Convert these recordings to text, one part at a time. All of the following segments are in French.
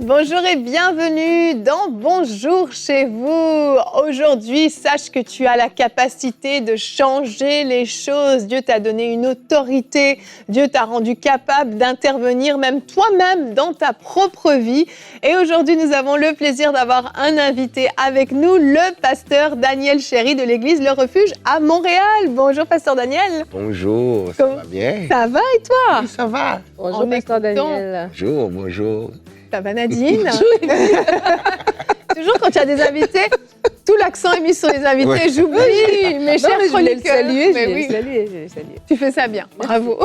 Bonjour et bienvenue dans Bonjour chez vous. Aujourd'hui, sache que tu as la capacité de changer les choses. Dieu t'a donné une autorité. Dieu t'a rendu capable d'intervenir même toi-même dans ta propre vie. Et aujourd'hui, nous avons le plaisir d'avoir un invité avec nous, le pasteur Daniel Chéry de l'église Le Refuge à Montréal. Bonjour, pasteur Daniel. Bonjour, ça va bien? Ça va et toi? Oui, ça va. Bonjour, pasteur Daniel. Bonjour, bonjour. Ça va, Nadine? Toujours quand tu as des invités, tout l'accent est mis sur les invités. Ouais. J'oublie mes chers Je voulais le chroniqueurs. saluer, Mais oui, je vais le saluer. tu fais ça bien, bravo.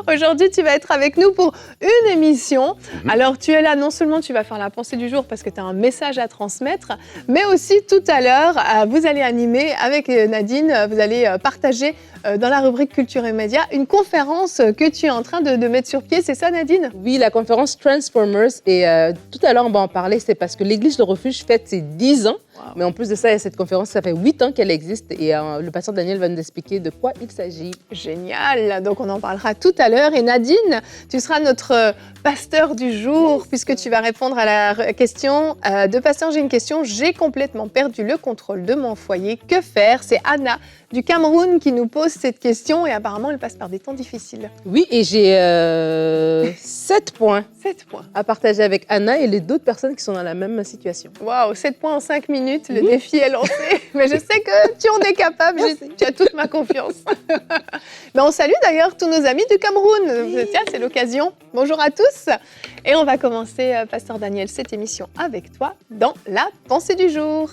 Aujourd'hui, tu vas être avec nous pour une émission. Alors, tu es là, non seulement tu vas faire la pensée du jour parce que tu as un message à transmettre, mais aussi tout à l'heure, vous allez animer avec Nadine, vous allez partager dans la rubrique Culture et Médias une conférence que tu es en train de mettre sur pied. C'est ça, Nadine? Oui, la conférence Transformers. Et tout à l'heure, on va en parler. C'est parce que l'église Le Refuge fête ses 10 ans. Wow. Mais en plus de ça, il y a cette conférence, ça fait 8 ans qu'elle existe. Et le pasteur Daniel va nous expliquer de quoi il s'agit. Génial, donc on en parlera tout à l'heure. Et Nadine, tu seras notre pasteur du jour puisque tu vas répondre à la question de pasteur. J'ai une question, j'ai complètement perdu le contrôle de mon foyer, que faire? C'est Anna du Cameroun qui nous pose cette question et apparemment elle passe par des temps difficiles. Oui, et j'ai 7 points 7 points. à partager avec Anna et les d'autres personnes qui sont dans la même situation. Waouh, 7 points en 5 minutes, le défi est lancé. Mais je sais que tu en es capable, tu as toute ma confiance. Mais on salue d'ailleurs tous nos amis du Cameroun. Tiens, c'est l'occasion. Bonjour à tous. Et on va commencer, pasteur Daniel, cette émission avec toi dans la pensée du jour.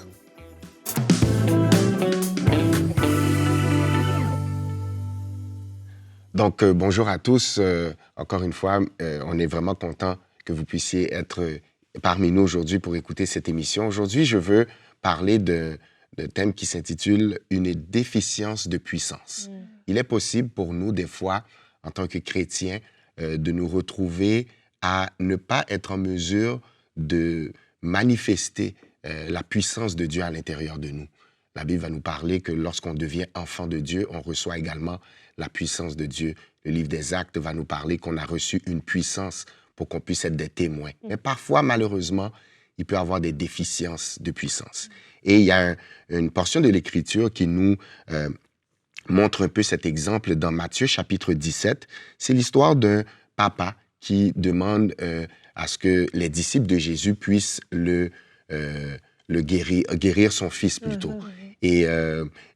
Donc, bonjour à tous. Encore une fois, on est vraiment content que vous puissiez être parmi nous aujourd'hui pour écouter cette émission. Aujourd'hui, je veux parler d'un thème qui s'intitule « Une déficience de puissance ». Il est possible pour nous, des fois, en tant que chrétiens, de nous retrouver à ne pas être en mesure de manifester la puissance de Dieu à l'intérieur de nous. La Bible va nous parler que lorsqu'on devient enfant de Dieu, on reçoit également la puissance de Dieu. Le livre des Actes va nous parler qu'on a reçu une puissance pour qu'on puisse être des témoins. Mais parfois, malheureusement, il peut y avoir des déficiences de puissance. Et il y a une portion de l'Écriture qui nous montre un peu cet exemple dans Matthieu chapitre 17. C'est l'histoire d'un papa qui demande à ce que les disciples de Jésus puissent le guérir son fils plutôt. Et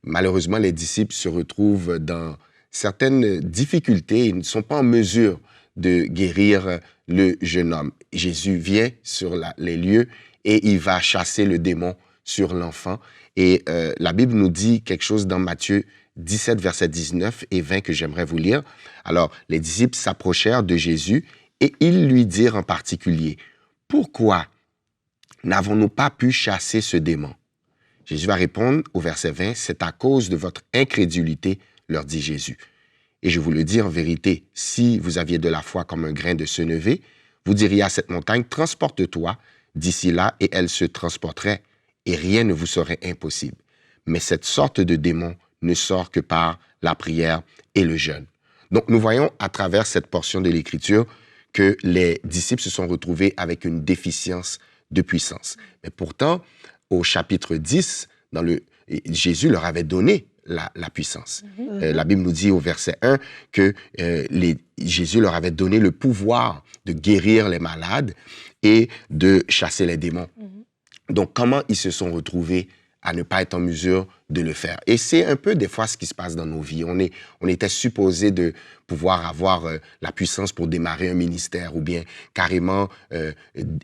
malheureusement, les disciples se retrouvent dans certaines difficultés. Ils ne sont pas en mesure de guérir le jeune homme. Jésus vient sur les lieux et il va chasser le démon sur l'enfant. Et la Bible nous dit quelque chose dans Matthieu 17, versets 19 et 20 que j'aimerais vous lire. Alors, les disciples s'approchèrent de Jésus et ils lui dirent en particulier, « Pourquoi n'avons-nous pas pu chasser ce démon? » Jésus va répondre au verset 20, « C'est à cause de votre incrédulité, leur dit Jésus. Et je vous le dis en vérité, si vous aviez de la foi comme un grain de sénévé, vous diriez à cette montagne, transporte-toi d'ici là, et elle se transporterait, et rien ne vous serait impossible. Mais cette sorte de démon ne sort que par la prière et le jeûne. » Donc, nous voyons à travers cette portion de l'Écriture que les disciples se sont retrouvés avec une déficience de puissance. Mais pourtant, au chapitre 10, Jésus leur avait donné la puissance. La Bible nous dit au verset 1 que Jésus leur avait donné le pouvoir de guérir les malades et de chasser les démons. Donc, comment ils se sont retrouvés à ne pas être en mesure de le faire? Et c'est un peu des fois ce qui se passe dans nos vies. On était supposé de pouvoir avoir la puissance pour démarrer un ministère ou bien carrément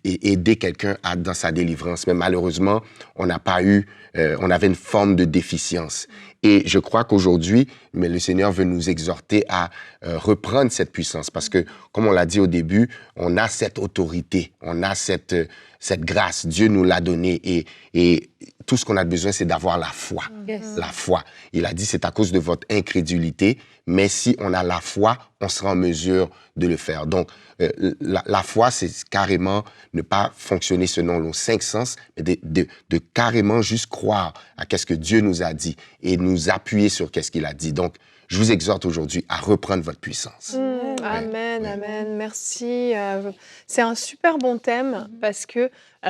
aider quelqu'un dans sa délivrance. Mais malheureusement, on n'a pas eu, on avait une forme de déficience. Et je crois qu'aujourd'hui, mais le Seigneur veut nous exhorter à reprendre cette puissance parce que, comme on l'a dit au début, on a cette autorité, on a cette grâce. Dieu nous l'a donnée et tout ce qu'on a besoin, c'est d'avoir la foi. Yes. La foi. Il a dit, c'est à cause de votre incrédulité, mais si on a la foi, on sera en mesure de le faire. Donc, la foi, c'est carrément ne pas fonctionner selon nos 5 sens, mais de carrément juste croire à ce que Dieu nous a dit et nous appuyer sur ce qu'il a dit. Donc, je vous exhorte aujourd'hui à reprendre votre puissance. Amen, ouais. amen. Merci. C'est un super bon thème parce que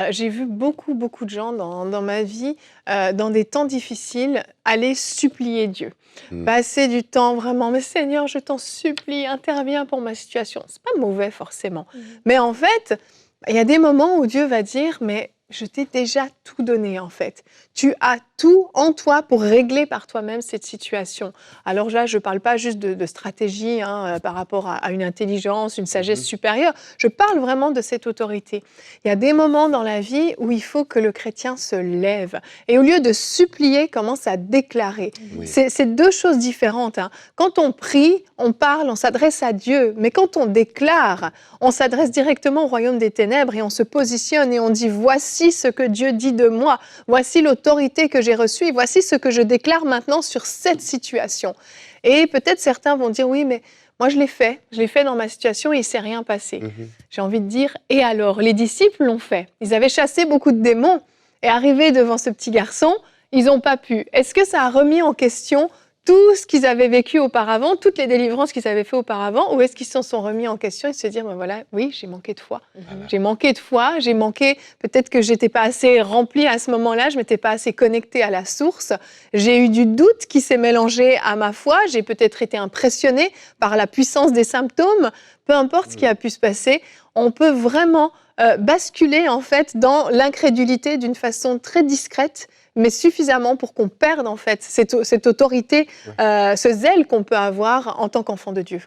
j'ai vu beaucoup, beaucoup de gens dans ma vie, dans des temps difficiles, aller supplier Dieu. Mm. Passer du temps vraiment, mais Seigneur, je t'en supplie, interviens pour ma situation. C'est pas mauvais forcément. Mais en fait, il y a des moments où Dieu va dire, mais je t'ai déjà tout donné en fait. Tu as tout en toi pour régler par toi-même cette situation. Alors là, je ne parle pas juste de stratégie par rapport à une intelligence, une sagesse supérieure. Je parle vraiment de cette autorité. Il y a des moments dans la vie où il faut que le chrétien se lève et au lieu de supplier, commence à déclarer. Oui. C'est deux choses différentes. Quand on prie, on parle, on s'adresse à Dieu. Mais quand on déclare, on s'adresse directement au royaume des ténèbres et on se positionne et on dit « Voici ce que Dieu dit de moi. Voici l'autorité que j'ai reçue et voici ce que je déclare maintenant sur cette situation. » Et peut-être certains vont dire « Oui, mais moi je l'ai fait dans ma situation et il ne s'est rien passé. J'ai envie de dire « Et alors ?» Les disciples l'ont fait. Ils avaient chassé beaucoup de démons et arrivés devant ce petit garçon, ils n'ont pas pu. Est-ce que ça a remis en question tout ce qu'ils avaient vécu auparavant, toutes les délivrances qu'ils avaient fait auparavant, ou est-ce qu'ils s'en sont remis en question et se dire, ben voilà, oui, j'ai manqué de foi. J'ai manqué de foi, j'ai manqué, peut-être que j'étais pas assez remplie à ce moment-là, je m'étais pas assez connectée à la source, j'ai eu du doute qui s'est mélangé à ma foi, j'ai peut-être été impressionnée par la puissance des symptômes, peu importe ce qui a pu se passer, on peut vraiment basculer en fait dans l'incrédulité d'une façon très discrète, mais suffisamment pour qu'on perde en fait cette autorité, ce zèle qu'on peut avoir en tant qu'enfant de Dieu.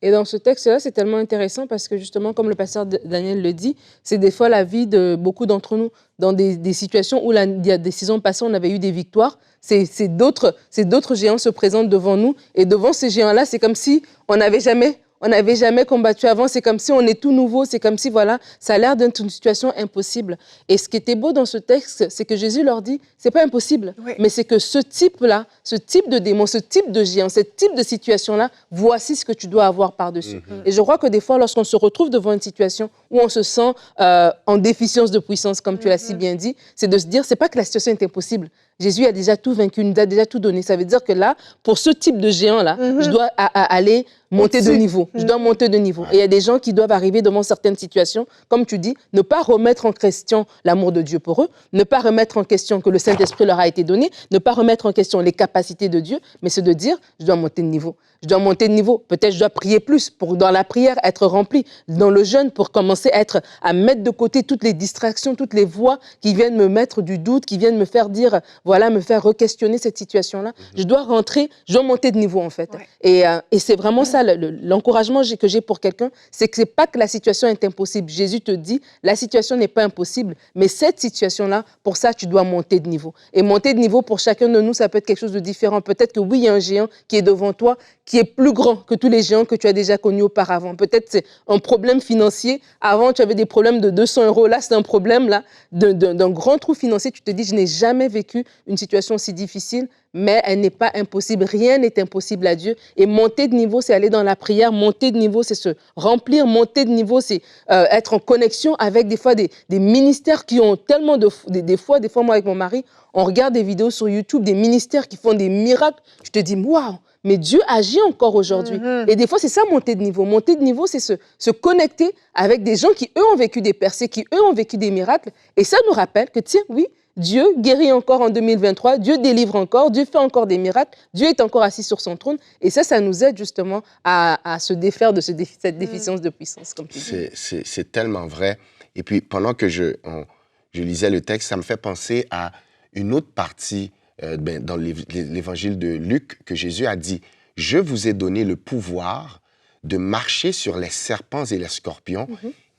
Et dans ce texte-là, c'est tellement intéressant parce que justement, comme le pasteur Daniel le dit, c'est des fois la vie de beaucoup d'entre nous. Dans des situations où il y a des saisons passées, on avait eu des victoires, c'est d'autres géants se présentent devant nous. Et devant ces géants-là, c'est comme si on n'avait jamais combattu avant, c'est comme si on est tout nouveau, c'est comme si, voilà, ça a l'air d'être une situation impossible. Et ce qui était beau dans ce texte, c'est que Jésus leur dit, c'est pas impossible, mais c'est que ce type-là, ce type de démon, ce type de géant, ce type de situation-là, voici ce que tu dois avoir par-dessus. Et je crois que des fois, lorsqu'on se retrouve devant une situation où on se sent en déficience de puissance, comme tu l'as si bien dit, c'est de se dire, c'est pas que la situation est impossible. Jésus a déjà tout vaincu, il nous a déjà tout donné. Ça veut dire que là, pour ce type de géant-là, je dois aller monter de niveau. Je dois monter de niveau. Et il y a des gens qui doivent arriver devant certaines situations, comme tu dis, ne pas remettre en question l'amour de Dieu pour eux, ne pas remettre en question que le Saint-Esprit leur a été donné, ne pas remettre en question les capacités de Dieu, mais c'est de dire, je dois monter de niveau. Je dois monter de niveau. Peut-être je dois prier plus pour, dans la prière, être rempli. Dans le jeûne, pour commencer à mettre de côté toutes les distractions, toutes les voix qui viennent me mettre du doute, qui viennent me faire dire, voilà, me faire re-questionner cette situation-là. Je dois rentrer, je dois monter de niveau, en fait. Et c'est vraiment ça, l'encouragement que j'ai pour quelqu'un, c'est que c'est pas que la situation est impossible. Jésus te dit, la situation n'est pas impossible, mais cette situation-là, pour ça, tu dois monter de niveau. Et monter de niveau, pour chacun de nous, ça peut être quelque chose de différent. Peut-être que oui, il y a un géant qui est devant toi, qui est plus grand que tous les géants que tu as déjà connus auparavant. Peut-être c'est un problème financier. Avant, tu avais des problèmes de 200 €. Là, c'est un problème là, d'un grand trou financier. Tu te dis, je n'ai jamais vécu une situation si difficile, mais elle n'est pas impossible. Rien n'est impossible à Dieu. Et monter de niveau, c'est aller dans la prière. Monter de niveau, c'est se remplir. Monter de niveau, c'est être en connexion avec des fois des ministères qui ont tellement des fois, moi avec mon mari, on regarde des vidéos sur YouTube, des ministères qui font des miracles. Je te dis, waouh! Mais Dieu agit encore aujourd'hui. Et des fois, c'est ça, monter de niveau. Monter de niveau, c'est se connecter avec des gens qui, eux, ont vécu des percées, qui, eux, ont vécu des miracles. Et ça nous rappelle que, tiens, oui, Dieu guérit encore en 2023, Dieu délivre encore, Dieu fait encore des miracles, Dieu est encore assis sur son trône. Et ça nous aide justement à se défaire de cette déficience de puissance, comme tu dis. C'est tellement vrai. Et puis, pendant que je lisais le texte, ça me fait penser à une autre partie dans l'évangile de Luc, que Jésus a dit, « Je vous ai donné le pouvoir de marcher sur les serpents et les scorpions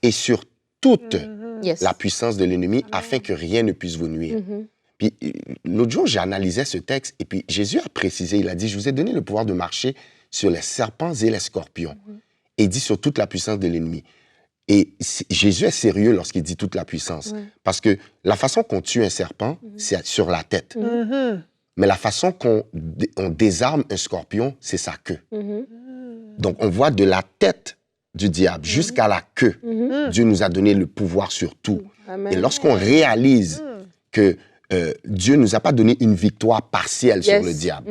et sur toute la puissance de l'ennemi afin que rien ne puisse vous nuire. » Puis l'autre jour, j'analysais ce texte et puis Jésus a précisé, il a dit, « Je vous ai donné le pouvoir de marcher sur les serpents et les scorpions. » Et il dit sur toute la puissance de l'ennemi. Et Jésus est sérieux lorsqu'il dit toute la puissance. Parce que la façon qu'on tue un serpent, c'est sur la tête. Mais la façon qu'on désarme un scorpion, c'est sa queue. Donc, on voit de la tête du diable jusqu'à la queue. Dieu nous a donné le pouvoir sur tout. Et lorsqu'on réalise que Dieu ne nous a pas donné une victoire partielle sur le diable,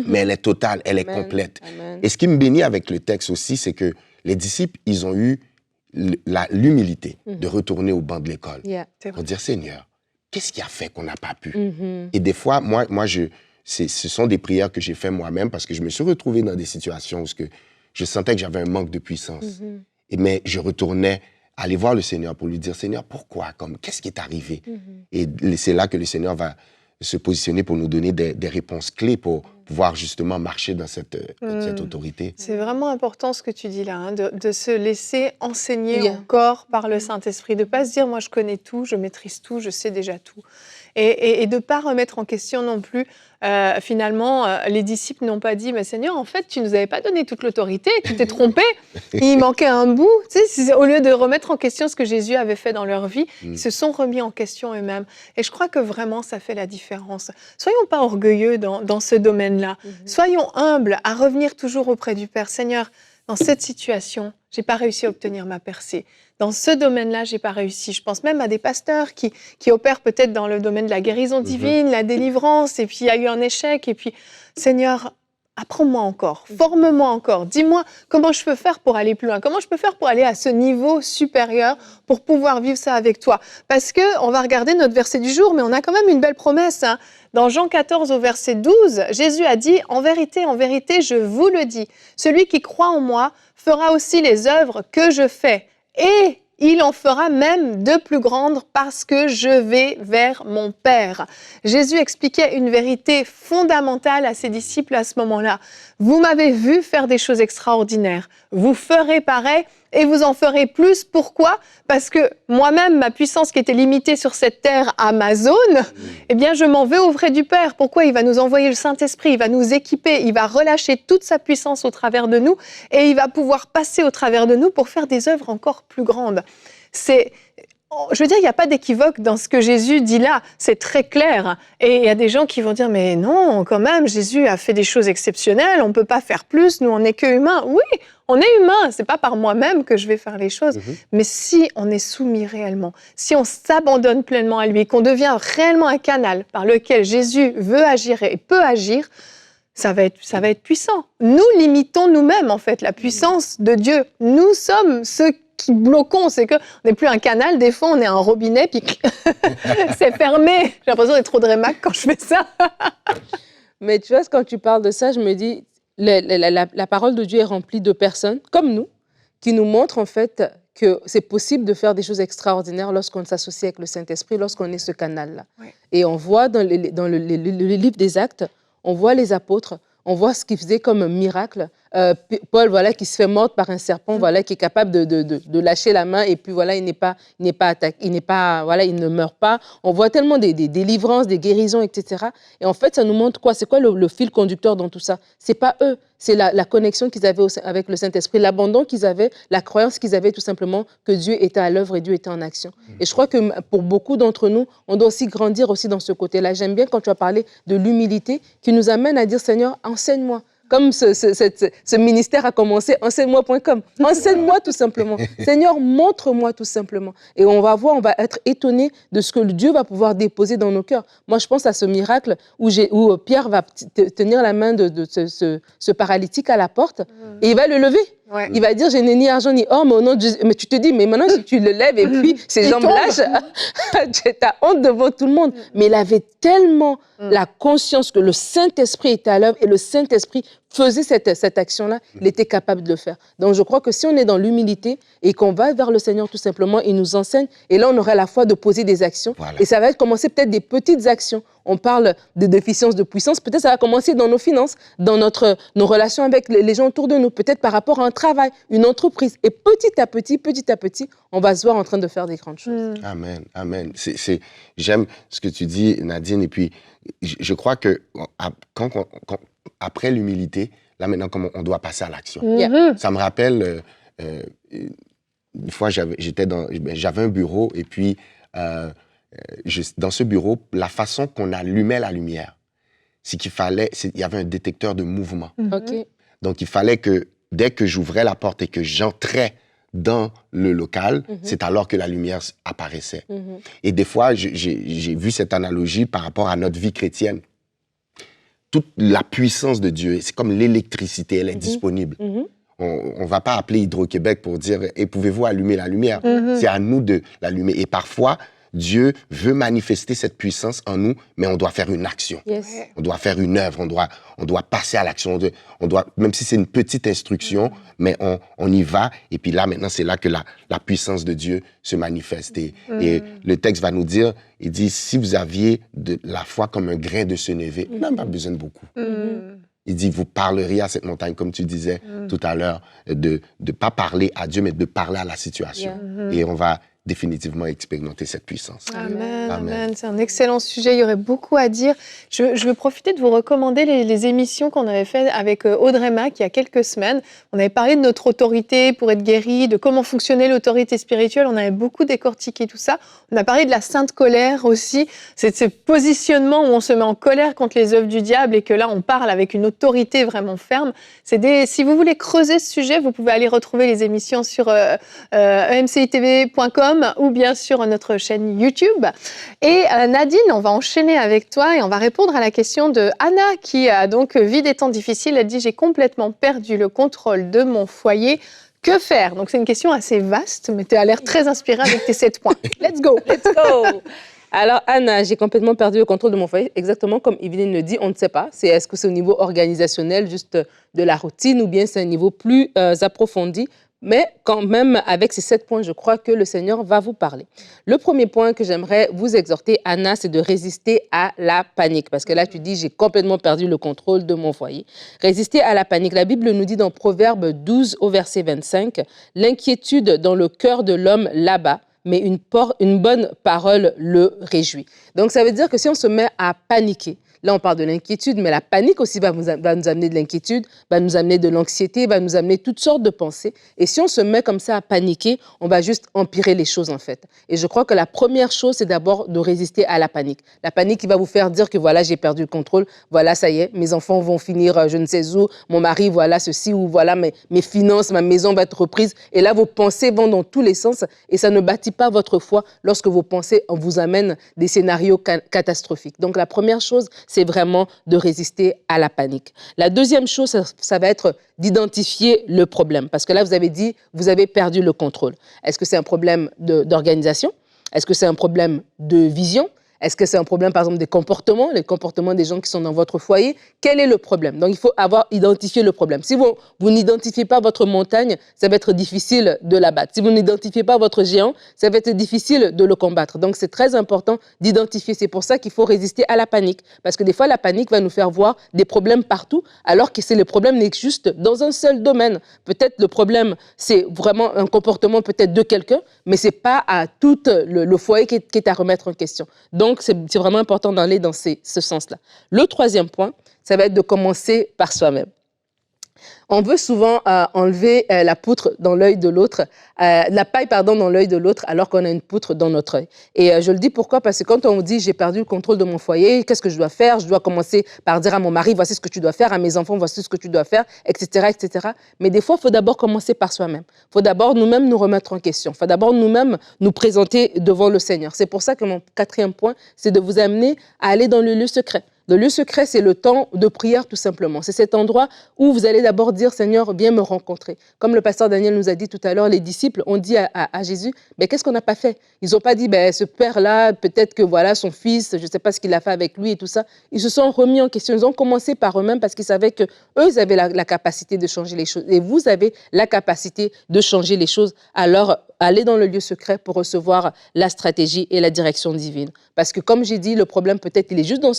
mais elle est totale, elle est Amen. complète. Amen. Et ce qui me bénit avec le texte aussi, c'est que les disciples, ils ont eu l'humilité de retourner au banc de l'école Yeah. pour dire, Seigneur, qu'est-ce qui a fait qu'on n'a pas pu? Mhm. Et des fois, ce sont des prières que j'ai fait moi-même parce que je me suis retrouvé dans des situations où je sentais que j'avais un manque de puissance. Mais je retournais aller voir le Seigneur pour lui dire, Seigneur, pourquoi? Qu'est-ce qui est arrivé? Et c'est là que le Seigneur va se positionner pour nous donner des réponses clés pour pouvoir justement marcher dans cette autorité. C'est vraiment important ce que tu dis là, hein, de se laisser enseigner Yeah. encore par le Saint-Esprit, de ne pas se dire, moi je connais tout, je maîtrise tout, je sais déjà tout. Et de ne pas remettre en question non plus, finalement, les disciples n'ont pas dit, mais Seigneur, en fait, tu ne nous avais pas donné toute l'autorité, tu t'es trompé, il manquait un bout. Tu sais, au lieu de remettre en question ce que Jésus avait fait dans leur vie, ils se sont remis en question eux-mêmes. Et je crois que vraiment, ça fait la différence. Soyons pas orgueilleux dans ce domaine-là. Soyons humbles à revenir toujours auprès du Père. Seigneur, dans cette situation, j'ai pas réussi à obtenir ma percée. Dans ce domaine-là, j'ai pas réussi. Je pense même à des pasteurs qui opèrent peut-être dans le domaine de la guérison divine, la délivrance, et puis il y a eu un échec. Et puis, Seigneur, apprends-moi encore, forme-moi encore. Dis-moi comment je peux faire pour aller plus loin. Comment je peux faire pour aller à ce niveau supérieur pour pouvoir vivre ça avec toi. Parce que on va regarder notre verset du jour, mais on a quand même une belle promesse, hein. Dans Jean 14 au verset 12, Jésus a dit « En vérité, je vous le dis, celui qui croit en moi fera aussi les œuvres que je fais. Et il en fera même de plus grandes parce que je vais vers mon Père. » Jésus expliquait une vérité fondamentale à ses disciples à ce moment-là. Vous m'avez vu faire des choses extraordinaires. Vous ferez pareil et vous en ferez plus. Pourquoi? Parce que moi-même, ma puissance qui était limitée sur cette terre à ma zone, eh bien, je m'en vais auprès du Père. Pourquoi? Il va nous envoyer le Saint-Esprit, il va nous équiper, il va relâcher toute sa puissance au travers de nous et il va pouvoir passer au travers de nous pour faire des œuvres encore plus grandes. Je veux dire, il n'y a pas d'équivoque dans ce que Jésus dit là, c'est très clair. Et il y a des gens qui vont dire, mais non, quand même, Jésus a fait des choses exceptionnelles, on ne peut pas faire plus, nous on n'est que humains. Oui, on est humains, ce n'est pas par moi-même que je vais faire les choses. Mais si on est soumis réellement, si on s'abandonne pleinement à lui, qu'on devient réellement un canal par lequel Jésus veut agir et peut agir, ça va être puissant. Nous limitons nous-mêmes, en fait, la puissance de Dieu. Nous sommes ceux qui bloquons, c'est qu'on n'est plus un canal, des fois on est un robinet, puis c'est fermé. J'ai l'impression d'être trop Drémac quand je fais ça. Mais tu vois, quand tu parles de ça, je me dis, la parole de Dieu est remplie de personnes comme nous, qui nous montrent en fait que c'est possible de faire des choses extraordinaires lorsqu'on s'associe avec le Saint-Esprit, lorsqu'on est ce canal-là. Oui. Et on voit dans le livre des Actes, on voit les apôtres, on voit ce qu'ils faisaient comme miracle. Paul, voilà, qui se fait mordre par un serpent, voilà, qui est capable de lâcher la main et puis voilà, il ne meurt pas. On voit tellement des délivrances, des guérisons, etc. Et en fait, ça nous montre quoi? C'est quoi le fil conducteur dans tout ça? C'est pas eux, c'est la connexion qu'ils avaient avec le Saint-Esprit, l'abandon qu'ils avaient, la croyance qu'ils avaient tout simplement que Dieu était à l'œuvre et Dieu était en action. Et je crois que pour beaucoup d'entre nous, on doit aussi grandir aussi dans ce côté-là. J'aime bien quand tu as parlé de l'humilité qui nous amène à dire, Seigneur, enseigne-moi. Comme ce ministère a commencé, enseigne-moi.com. Enseigne-moi tout simplement. Seigneur, montre-moi tout simplement. Et on va voir, on va être étonné de ce que Dieu va pouvoir déposer dans nos cœurs. Moi, je pense à ce miracle où Pierre va tenir la main de ce paralytique à la porte et il va le lever. Ouais. Il va dire, je n'ai ni argent ni or, mais au nom de Jésus. Mais tu te dis, mais maintenant, si tu le lèves et puis ses jambes lâchent, tu as honte devant tout le monde. Mais il avait tellement la conscience que le Saint-Esprit était à l'œuvre et le Saint-Esprit faisait cette action-là, il était capable de le faire. Donc, je crois que si on est dans l'humilité et qu'on va vers le Seigneur tout simplement, il nous enseigne et là, on aura la foi de poser des actions. Voilà. Et ça va commencer peut-être des petites actions. On parle de déficience de puissance. Peut-être ça va commencer dans nos finances, dans nos relations avec les gens autour de nous, peut-être par rapport à un travail, une entreprise. Et petit à petit, on va se voir en train de faire des grandes choses. Amen, amen. J'aime ce que tu dis, Nadine. Et puis, je crois que après l'humilité, là maintenant, on doit passer à l'action. Ça me rappelle, une fois, j'avais un bureau et puis... dans ce bureau, la façon qu'on allumait la lumière, c'est qu'il y avait un détecteur de mouvement. Okay. Donc, il fallait que dès que j'ouvrais la porte et que j'entrais dans le local, c'est alors que la lumière apparaissait. Et des fois, j'ai vu cette analogie par rapport à notre vie chrétienne. Toute la puissance de Dieu, c'est comme l'électricité, elle est disponible. On ne va pas appeler Hydro-Québec pour dire « pouvez-vous allumer la lumière ?» C'est à nous de l'allumer. Et parfois, Dieu veut manifester cette puissance en nous, mais on doit faire une action. On doit faire une œuvre, on doit passer à l'action. Même si c'est une petite instruction, mais on y va. Et puis là, maintenant, c'est là que la puissance de Dieu se manifeste. Et le texte va nous dire, il dit, si vous aviez de la foi comme un grain de sénévé, on n'a pas besoin de beaucoup. Il dit, vous parleriez à cette montagne, comme tu disais tout à l'heure, de ne pas parler à Dieu, mais de parler à la situation. Et on va définitivement expérimenter cette puissance. Amen, amen. C'est un excellent sujet, il y aurait beaucoup à dire. Je veux profiter de vous recommander les émissions qu'on avait faites avec Audrey Mac il y a quelques semaines. On avait parlé de notre autorité pour être guéri, de comment fonctionnait l'autorité spirituelle. On avait beaucoup décortiqué tout ça. On a parlé de la sainte colère aussi. C'est ce positionnement où on se met en colère contre les œuvres du diable et que là, on parle avec une autorité vraiment ferme. Si vous voulez creuser ce sujet, vous pouvez aller retrouver les émissions sur emcitv.com ou bien sur notre chaîne YouTube. Et Nadine, on va enchaîner avec toi et on va répondre à la question de Anna qui a donc vit des temps difficiles. Elle dit « J'ai complètement perdu le contrôle de mon foyer. Que faire ?» Donc c'est une question assez vaste, mais tu as l'air très inspirée avec tes 7 points. Let's go. Let's go. Alors, Anna, j'ai complètement perdu le contrôle de mon foyer. Exactement comme Evelyne le dit, on ne sait pas. Est-ce que c'est au niveau organisationnel, juste de la routine, ou bien c'est un niveau plus approfondi? Mais quand même, avec ces 7 points, je crois que le Seigneur va vous parler. Le premier point que j'aimerais vous exhorter, Anna, c'est de résister à la panique. Parce que là, tu dis, j'ai complètement perdu le contrôle de mon foyer. Résister à la panique. La Bible nous dit dans Proverbe 12 au verset 25, « L'inquiétude dans le cœur de l'homme l'abat, mais une bonne parole le réjouit. » Donc, ça veut dire que si on se met à paniquer, là, on parle de l'inquiétude, mais la panique aussi va nous amener de l'inquiétude, va nous amener de l'anxiété, va nous amener toutes sortes de pensées. Et si on se met comme ça à paniquer, on va juste empirer les choses, en fait. Et je crois que la première chose, c'est d'abord de résister à la panique. La panique qui va vous faire dire que voilà, j'ai perdu le contrôle, voilà, ça y est, mes enfants vont finir je ne sais où, mon mari, voilà ceci, ou voilà, mes finances, ma maison va être reprise. Et là, vos pensées vont dans tous les sens et ça ne bâtit pas votre foi lorsque vos pensées vous amènent des scénarios catastrophiques. Donc, la première chose, c'est vraiment de résister à la panique. La deuxième chose, ça va être d'identifier le problème. Parce que là, vous avez dit, vous avez perdu le contrôle. Est-ce que c'est un problème d'organisation? Est-ce que c'est un problème de vision? Est-ce que c'est un problème, par exemple, des comportements, les comportements des gens qui sont dans votre foyer? Quel est le problème? Donc, il faut avoir identifié le problème. Si vous n'identifiez pas votre montagne, ça va être difficile de la battre. Si vous n'identifiez pas votre géant, ça va être difficile de le combattre. Donc, c'est très important d'identifier. C'est pour ça qu'il faut résister à la panique. Parce que des fois, la panique va nous faire voir des problèmes partout, alors que le problème n'est juste dans un seul domaine. Peut-être le problème, c'est vraiment un comportement peut-être de quelqu'un, mais ce n'est pas à tout le foyer qui est à remettre en question. Donc, c'est vraiment important d'aller dans ce sens-là. Le troisième point, ça va être de commencer par soi-même. On veut souvent enlever la poutre dans l'œil de l'autre, la paille dans l'œil de l'autre, alors qu'on a une poutre dans notre œil. Et je le dis pourquoi? Parce que quand on dit j'ai perdu le contrôle de mon foyer, qu'est-ce que je dois faire? Je dois commencer par dire à mon mari voici ce que tu dois faire, à mes enfants voici ce que tu dois faire, etc., etc. Mais des fois, il faut d'abord commencer par soi-même. Il faut d'abord nous-mêmes nous remettre en question. Il faut d'abord nous-mêmes nous présenter devant le Seigneur. C'est pour ça que mon quatrième point, c'est de vous amener à aller dans le lieu secret. Le lieu secret, c'est le temps de prière, tout simplement. C'est cet endroit où vous allez d'abord dire, Seigneur, viens me rencontrer. Comme le pasteur Daniel nous a dit tout à l'heure, les disciples ont dit à Jésus, mais qu'est-ce qu'on n'a pas fait? Ils n'ont pas dit, ce père-là, peut-être que voilà, son fils, je ne sais pas ce qu'il a fait avec lui et tout ça. Ils se sont remis en question. Ils ont commencé par eux-mêmes parce qu'ils savaient qu'eux, ils avaient la capacité de changer les choses. Et vous avez la capacité de changer les choses. Alors, allez dans le lieu secret pour recevoir la stratégie et la direction divine. Parce que comme j'ai dit, le problème peut-être il est juste dans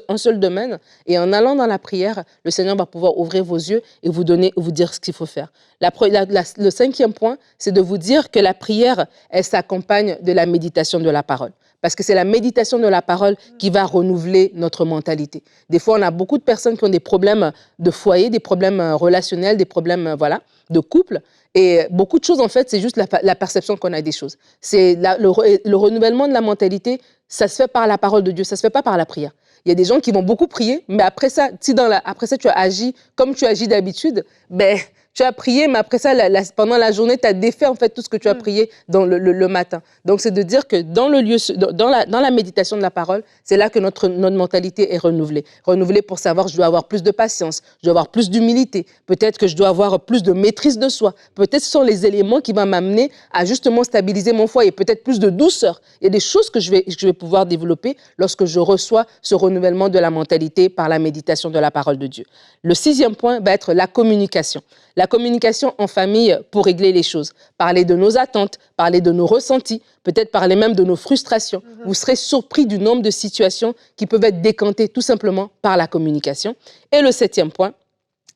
un seul domaine. Et en allant dans la prière, le Seigneur va pouvoir ouvrir vos yeux et vous dire ce qu'il faut faire. Le cinquième point, c'est de vous dire que la prière, elle s'accompagne de la méditation de la parole. Parce que c'est la méditation de la parole qui va renouveler notre mentalité. Des fois, on a beaucoup de personnes qui ont des problèmes de foyer, des problèmes relationnels, des problèmes de couple. Et beaucoup de choses, en fait, c'est juste la perception qu'on a des choses. C'est le renouvellement de la mentalité, ça se fait par la parole de Dieu, ça ne se fait pas par la prière. Il y a des gens qui vont beaucoup prier, mais après ça, après ça, tu as agi comme tu agis d'habitude, Tu as prié, mais après ça, pendant la journée, tu as défait en fait tout ce que tu as prié dans le matin. Donc, c'est de dire que dans la méditation de la parole, c'est là que notre mentalité est renouvelée. Renouvelée pour savoir, je dois avoir plus de patience, je dois avoir plus d'humilité, peut-être que je dois avoir plus de maîtrise de soi. Peut-être ce sont les éléments qui vont m'amener à justement stabiliser mon foyer, peut-être plus de douceur. Il y a des choses que je vais pouvoir développer lorsque je reçois ce renouvellement de la mentalité par la méditation de la parole de Dieu. Le 6e point va être la communication. La communication en famille pour régler les choses. Parler de nos attentes, parler de nos ressentis, peut-être parler même de nos frustrations. Vous serez surpris du nombre de situations qui peuvent être décantées tout simplement par la communication. Et le 7e point,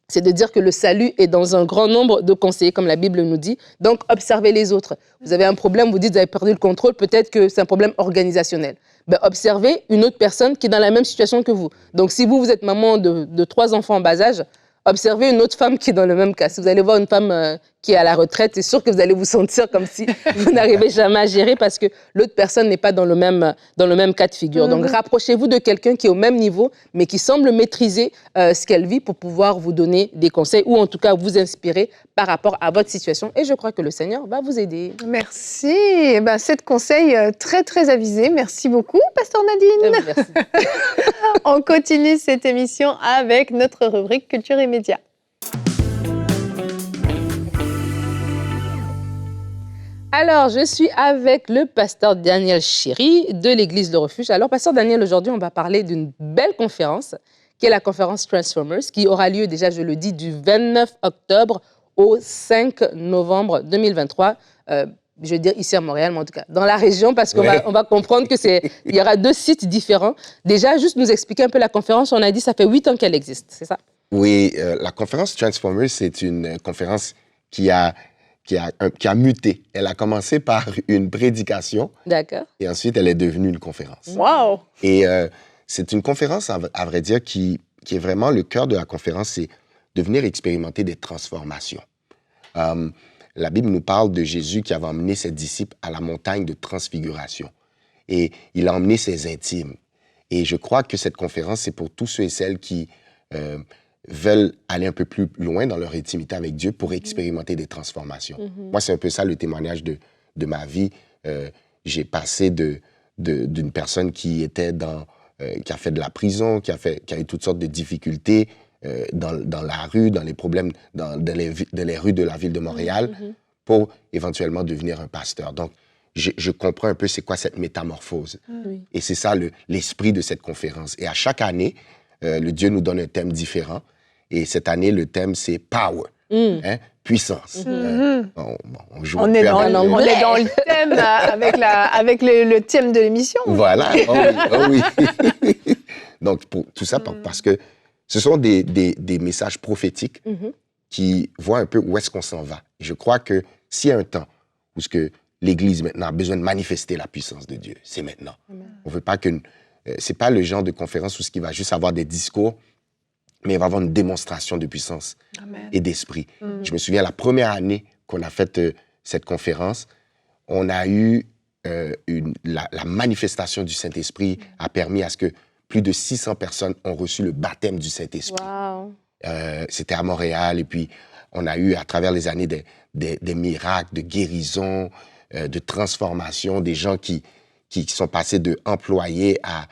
c'est de dire que le salut est dans un grand nombre de conseillers, comme la Bible nous dit. Donc, observez les autres. Vous avez un problème, vous dites, vous avez perdu le contrôle, peut-être que c'est un problème organisationnel. Observez une autre personne qui est dans la même situation que vous. Donc, si vous êtes maman de 3 enfants en bas âge, observez une autre femme qui est dans le même cas. Si vous allez voir une femme qui est à la retraite, c'est sûr que vous allez vous sentir comme si vous n'arrivez jamais à gérer parce que l'autre personne n'est pas dans le même cas de figure. Donc, rapprochez-vous de quelqu'un qui est au même niveau, mais qui semble maîtriser ce qu'elle vit pour pouvoir vous donner des conseils ou en tout cas vous inspirer par rapport à votre situation. Et je crois que le Seigneur va vous aider. Merci. 7 conseils très, très avisés. Merci beaucoup, Pasteur Nadine. Merci. On continue cette émission avec notre rubrique Culture et Médias. Alors, je suis avec le pasteur Daniel Chéry de l'Église Le Refuge. Alors, pasteur Daniel, aujourd'hui, on va parler d'une belle conférence qui est la conférence Transformers, qui aura lieu déjà, je le dis, du 29 octobre au 5 novembre 2023. Je veux dire ici à Montréal, mais en tout cas dans la région, parce qu'on va comprendre il y aura 2 sites différents. Déjà, juste nous expliquer un peu la conférence. On a dit ça fait 8 ans qu'elle existe, c'est ça? Oui, la conférence Transformers, c'est une conférence qui a muté. Elle a commencé par une prédication. D'accord. Et ensuite, elle est devenue une conférence. Wow! Et c'est une conférence, à vrai dire, qui est vraiment le cœur de la conférence, c'est de venir expérimenter des transformations. La Bible nous parle de Jésus qui avait emmené ses disciples à la montagne de transfiguration. Et il a emmené ses intimes. Et je crois que cette conférence, c'est pour tous ceux et celles qui veulent aller un peu plus loin dans leur intimité avec Dieu pour expérimenter des transformations. Moi, c'est un peu ça le témoignage de ma vie. J'ai passé d'une personne qui était qui a fait de la prison, qui a eu toutes sortes de difficultés dans la rue, dans les problèmes, dans les rues de la ville de Montréal, pour éventuellement devenir un pasteur. Donc, je comprends un peu c'est quoi cette métamorphose. Et c'est ça l'esprit de cette conférence. Et à chaque année, le Dieu nous donne un thème différent. Et cette année, le thème, c'est « Power ». Puissance. On joue on est dans le thème avec le thème de l'émission. Voilà, oh oui. Donc, pour tout ça, parce que ce sont des messages prophétiques qui voient un peu où est-ce qu'on s'en va. Et je crois que s'il y a un temps où l'Église maintenant a besoin de manifester la puissance de Dieu, c'est maintenant. On veut pas c'est pas le genre de conférence où il va juste avoir des discours, mais il va y avoir une démonstration de puissance et d'esprit. Je me souviens, la première année qu'on a fait cette conférence, on a eu la manifestation du Saint-Esprit a permis à ce que plus de 600 personnes ont reçu le baptême du Saint-Esprit. Wow. C'était à Montréal, et puis on a eu à travers les années des miracles, de guérison, de transformation, des gens qui sont passés de employés à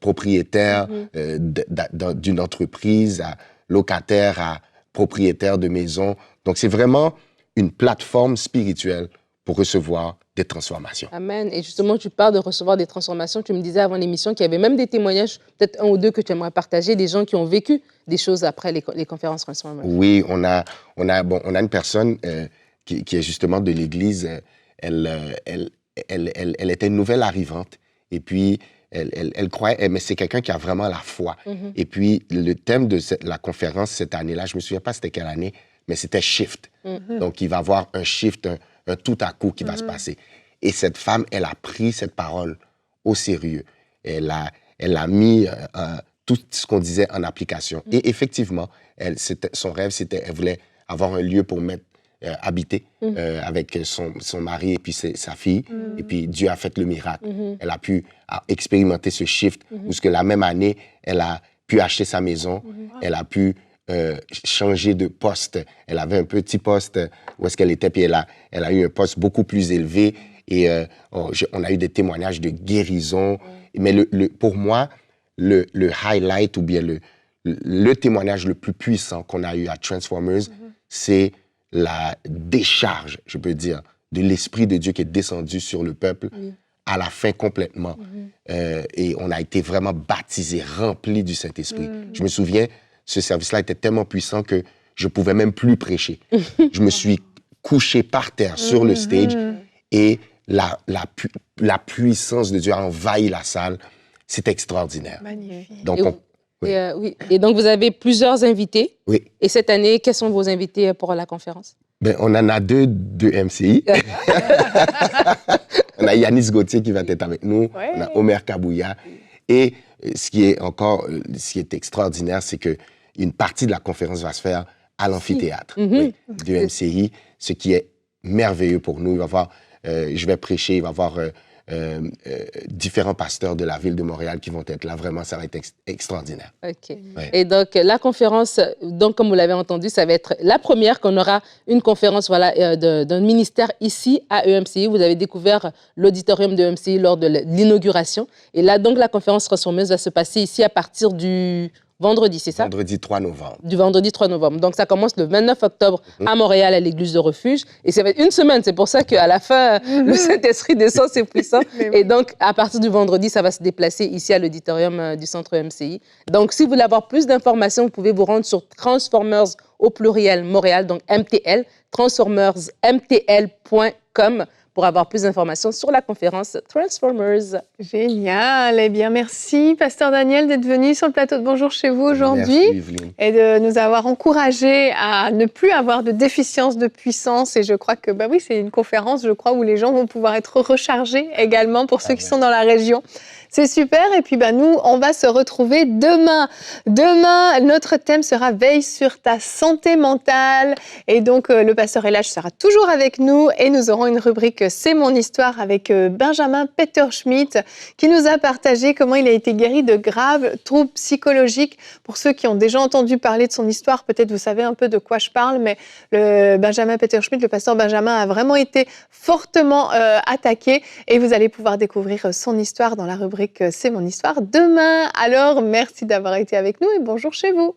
propriétaires d'une entreprise, à locataires, à propriétaires de maisons. Donc, c'est vraiment une plateforme spirituelle pour recevoir des transformations. Amen. Et justement, tu parles de recevoir des transformations. Tu me disais avant l'émission qu'il y avait même des témoignages, peut-être 1 ou 2 que tu aimerais partager, des gens qui ont vécu des choses après les conférences Transformers. Oui, on a une personne qui est justement de l'Église. Elle était une nouvelle arrivante. Et puis, elle croyait, mais c'est quelqu'un qui a vraiment la foi. Et puis, le thème de la conférence cette année-là, je ne me souviens pas c'était quelle année, mais c'était shift. Donc, il va y avoir un shift, un tout à coup qui va se passer. Et cette femme, elle a pris cette parole au sérieux. Elle a mis tout ce qu'on disait en application. Et effectivement, son rêve, elle voulait avoir un lieu pour habiter avec son mari et puis sa fille. Et puis Dieu a fait le miracle. Elle a pu expérimenter ce shift, parce que la même année, elle a pu acheter sa maison, elle a pu changé de poste. Elle avait un petit poste où est-ce qu'elle était, puis elle a eu un poste beaucoup plus élevé. Et on a eu des témoignages de guérison. Mais pour moi, le highlight ou bien le témoignage le plus puissant qu'on a eu à Transformers, c'est la décharge, je peux dire, de l'Esprit de Dieu qui est descendu sur le peuple à la fin complètement. Et on a été vraiment baptisés, remplis du Saint-Esprit. Je me souviens, ce service-là était tellement puissant que je ne pouvais même plus prêcher. Je me suis couché par terre sur le stage et la puissance de Dieu a envahi la salle. C'est extraordinaire. Magnifique. Donc, Et donc, vous avez plusieurs invités. Oui. Et cette année, quels sont vos invités pour la conférence? On en a deux de MCI. On a Yanis Gauthier qui va être avec nous. Ouais. On a Omer Kabouya. Et ce qui est extraordinaire, c'est qu'une partie de la conférence va se faire à l'amphithéâtre de MCI, ce qui est merveilleux pour nous. Il va y avoir, je vais prêcher, il va y avoir différents pasteurs de la ville de Montréal qui vont être là. Vraiment, ça va être extraordinaire. OK. Ouais. Et donc, la conférence, donc, comme vous l'avez entendu, ça va être la première qu'on aura une conférence d'un ministère ici à EMCI. Vous avez découvert l'auditorium de EMCI lors de l'inauguration. Et là, donc, la conférence transformeuse va se passer ici à partir du vendredi, c'est ça? Vendredi 3 novembre. Du vendredi 3 novembre. Donc, ça commence le 29 octobre à Montréal, à l'église de Refuge. Et ça va être une semaine. C'est pour ça qu'à la fin, le Saint-Esprit descend, c'est puissant. Et donc, à partir du vendredi, ça va se déplacer ici à l'auditorium du centre MCI. Donc, si vous voulez avoir plus d'informations, vous pouvez vous rendre sur Transformers au pluriel Montréal, donc MTL, transformersmtl.com pour avoir plus d'informations sur la conférence Transformers. Génial. Eh bien, merci, Pasteur Daniel, d'être venu sur le plateau de Bonjour chez vous aujourd'hui. Merci, Evelyne. Et de nous avoir encouragés à ne plus avoir de déficience de puissance. Et je crois que, oui, c'est une conférence, je crois, où les gens vont pouvoir être rechargés également pour ceux qui sont dans la région. C'est super. Et puis, nous, on va se retrouver demain. Demain, notre thème sera Veille sur ta santé mentale. Et donc, le pasteur Elage sera toujours avec nous. Et nous aurons une rubrique C'est mon histoire avec Benjamin Peterschmidt qui nous a partagé comment il a été guéri de graves troubles psychologiques. Pour ceux qui ont déjà entendu parler de son histoire, peut-être vous savez un peu de quoi je parle, mais Benjamin Peterschmidt, le pasteur Benjamin, a vraiment été fortement attaqué. Et vous allez pouvoir découvrir son histoire dans la rubrique C'est mon histoire demain. Alors, merci d'avoir été avec nous et bonjour chez vous.